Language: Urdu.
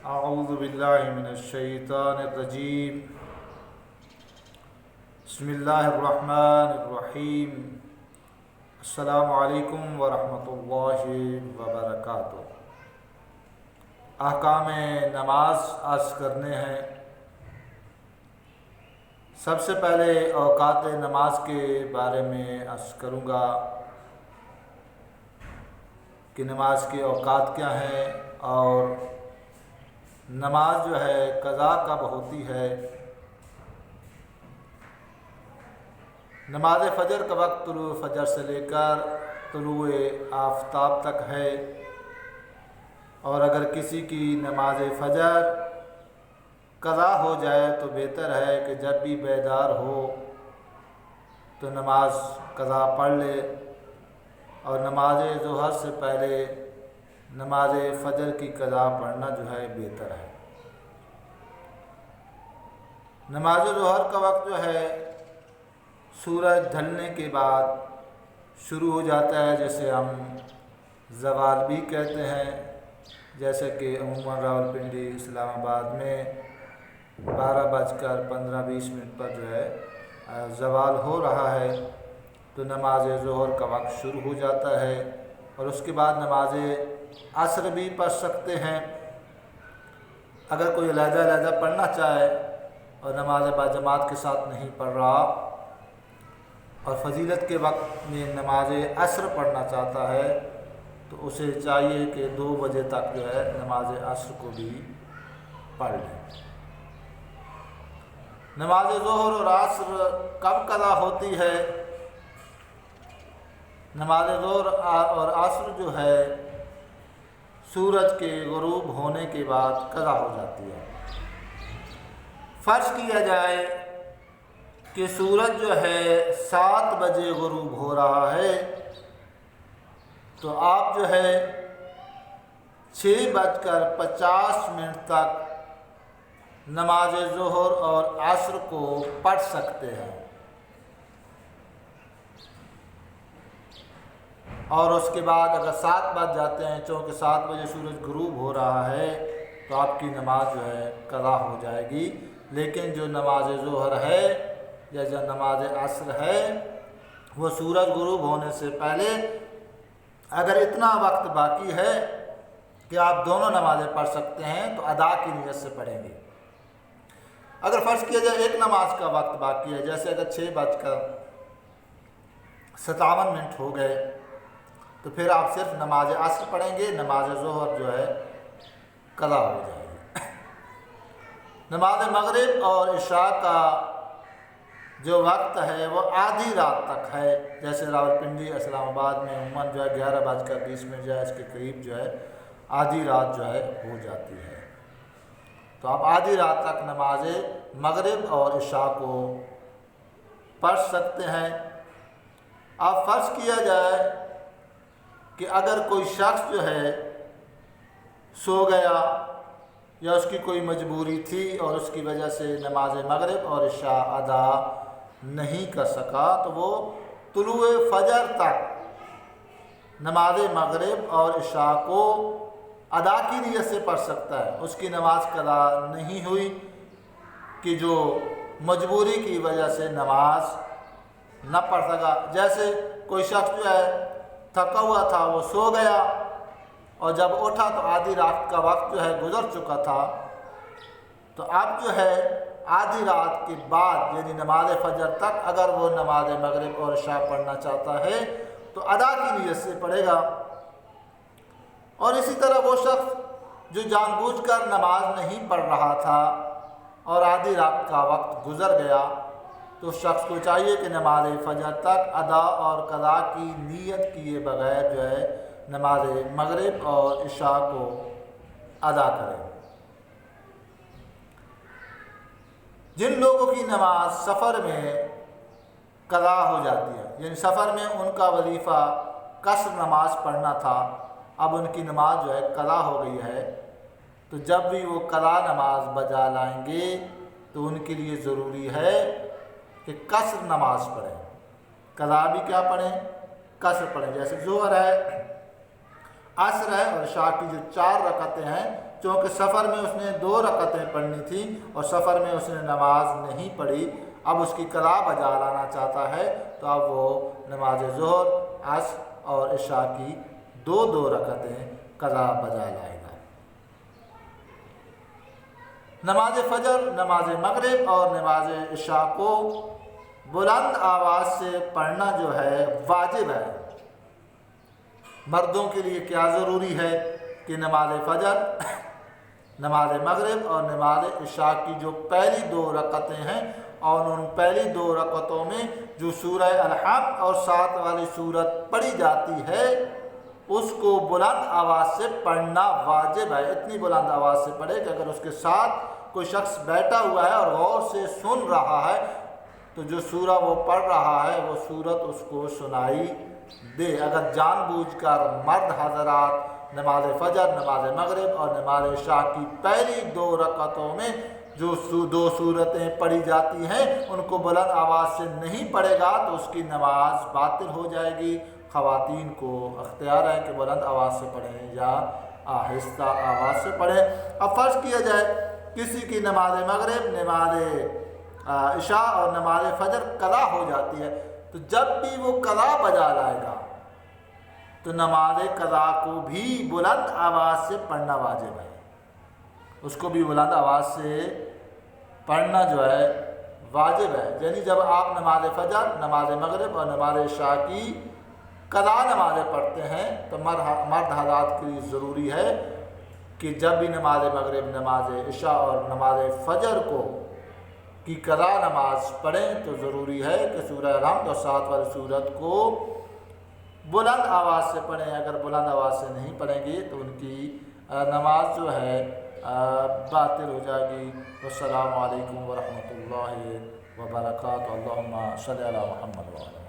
اعوذ باللہ من الشیطان الرجیم بسم اللہ الرحمن الرحیم السلام علیکم ورحمۃ اللہ وبرکاتہ۔ احکام نماز عرض کرنے ہیں۔ سب سے پہلے اوقات نماز کے بارے میں عرض کروں گا کہ نماز کے اوقات کیا ہیں اور نماز جو ہے قضا کب ہوتی ہے۔ نماز فجر کا وقت طلوع فجر سے لے کر طلوع آفتاب تک ہے، اور اگر کسی کی نماز فجر قضا ہو جائے تو بہتر ہے کہ جب بھی بیدار ہو تو نماز قضا پڑھ لے، اور نماز ظہر سے پہلے نماز فجر کی قضا پڑھنا جو ہے بہتر ہے۔ نماز ظہر کا وقت جو ہے سورج ڈھلنے کے بعد شروع ہو جاتا ہے، جسے ہم زوال بھی کہتے ہیں، جیسے کہ عموماً راولپنڈی اسلام آباد میں 12:15-20 پر جو ہے زوال ہو رہا ہے، تو نماز ظہر کا وقت شروع ہو جاتا ہے، اور اس کے بعد نماز عصر بھی پڑھ سکتے ہیں۔ اگر کوئی علیحدہ علیحدہ پڑھنا چاہے اور نماز باجماعت کے ساتھ نہیں پڑھ رہا اور فضیلت کے وقت میں نماز عصر پڑھنا چاہتا ہے تو اسے چاہیے کہ 2 بجے تک جو ہے نماز عصر کو بھی پڑھ لیں۔ نماز ظہر اور عصر کب قضا ہوتی ہے؟ نماز ظہر اور عصر جو ہے سورج کے غروب ہونے کے بعد قضا ہو جاتی ہے۔ فرض کیا جائے کہ سورج جو ہے 7 بجے غروب ہو رہا ہے، تو آپ جو ہے 6:50 تک نماز ظہر اور عصر کو پڑھ سکتے ہیں، اور اس کے بعد اگر 7 بج جاتے ہیں، چونکہ 7 بجے سورج غروب ہو رہا ہے، تو آپ کی نماز جو ہے قضا ہو جائے گی۔ لیکن جو نماز ظہر ہے یا جو نماز عصر ہے وہ سورج غروب ہونے سے پہلے اگر اتنا وقت باقی ہے کہ آپ دونوں نمازیں پڑھ سکتے ہیں تو ادا کی نیت سے پڑھیں گے۔ اگر فرض کیا جائے ایک نماز کا وقت باقی ہے، جیسے اگر 6:57 ہو گئے، تو پھر آپ صرف نماز عصر پڑھیں گے، نماز ظہر جو ہے قضا ہو جائے گی۔ نماز مغرب اور عشاء کا جو وقت ہے وہ آدھی رات تک ہے، جیسے راولپنڈی اسلام آباد میں عموماً جو ہے 11:20 جو ہے اس کے قریب جو ہے آدھی رات جو ہے ہو جاتی ہے، تو آپ آدھی رات تک نماز مغرب اور عشاء کو پڑھ سکتے ہیں۔ اب فرض کیا جائے کہ اگر کوئی شخص جو ہے سو گیا یا اس کی کوئی مجبوری تھی اور اس کی وجہ سے نماز مغرب اور عشاء ادا نہیں کر سکا، تو وہ طلوع فجر تک نماز مغرب اور عشاء کو ادا کی نیت سے پڑھ سکتا ہے۔ اس کی نماز قضا نہیں ہوئی کہ جو مجبوری کی وجہ سے نماز نہ پڑھ سکا۔ جیسے کوئی شخص جو ہے تھکا ہوا تھا، وہ سو گیا اور جب اٹھا تو آدھی رات کا وقت جو ہے گزر چکا تھا، تو اب جو ہے آدھی رات کے بعد یعنی نماز فجر تک اگر وہ نماز مغرب اور عشاء پڑھنا چاہتا ہے تو ادا کی نیت سے پڑھے گا۔ اور اسی طرح وہ شخص جو جان بوجھ کر نماز نہیں پڑھ رہا تھا اور آدھی رات کا وقت گزر گیا، تو اس شخص کو چاہیے کہ نماز فجر تک ادا اور قضا کی نیت کیے بغیر جو ہے نماز مغرب اور عشاء کو ادا کرے۔ جن لوگوں کی نماز سفر میں قضا ہو جاتی ہے، یعنی سفر میں ان کا وظیفہ قصر نماز پڑھنا تھا، اب ان کی نماز جو ہے قضا ہو گئی ہے، تو جب بھی وہ قضا نماز بجا لائیں گے تو ان کے لیے ضروری ہے کہ قصر نماز پڑھیں۔ قضا بھی کیا پڑھیں؟ قصر پڑھیں۔ جیسے ظہر ہے، عصر ہے اور عشاء کی جو 4 رکعتیں ہیں، چونکہ سفر میں اس نے 2 رکعتیں پڑھنی تھیں اور سفر میں اس نے نماز نہیں پڑھی، اب اس کی قضا بجا لانا چاہتا ہے، تو اب وہ نماز ظہر، عصر اور عشاء کی 2 رکعتیں قضا بجا لائے گا۔ نماز فجر، نماز مغرب اور نماز عشاء کو بلند آواز سے پڑھنا جو ہے واجب ہے۔ مردوں کے لیے کیا ضروری ہے کہ نماز فجر، نماز مغرب اور نماز عشاء کی جو پہلی 2 رکعتیں ہیں، اور ان پہلی 2 رکعتوں میں جو سورہ الحمد اور ساتھ والی سورت پڑھی جاتی ہے اس کو بلند آواز سے پڑھنا واجب ہے۔ اتنی بلند آواز سے پڑھے کہ اگر اس کے ساتھ کوئی شخص بیٹھا ہوا ہے اور غور سے سن رہا ہے تو جو سورہ وہ پڑھ رہا ہے وہ سورت اس کو سنائی دے۔ اگر جان بوجھ کر مرد حضرات نماز فجر، نماز مغرب اور نماز عشاء کی پہلی 2 رکعتوں میں جو 2 سورتیں پڑھی جاتی ہیں ان کو بلند آواز سے نہیں پڑھے گا تو اس کی نماز باطل ہو جائے گی۔ خواتین کو اختیار ہے کہ بلند آواز سے پڑھیں یا آہستہ آواز سے پڑھیں۔ اب فرض کیا جائے کسی کی نماز مغرب، نماز عشاء اور نماز فجر قضا ہو جاتی ہے، تو جب بھی وہ قضا بجا لائے گا تو نماز قضا کو بھی بلند آواز سے پڑھنا واجب ہے۔ اس کو بھی بلند آواز سے پڑھنا جو ہے واجب ہے۔ یعنی جب آپ نماز فجر، نماز مغرب اور نماز عشاء کی قضا نمازیں پڑھتے ہیں تو مرد حضرات کے لیے ضروری ہے کہ جب بھی نماز مغرب، نماز عشاء اور نماز فجر کی قضا نماز پڑھیں تو ضروری ہے کہ سورہ الحمد اور ساتھ والی سورت کو بلند آواز سے پڑھیں۔ اگر بلند آواز سے نہیں پڑھیں گے تو ان کی نماز جو ہے باطل ہو جائے گی۔ السلام علیکم ورحمۃ اللہ وبرکاتہ۔ اللہم صلی علی محمد وعلی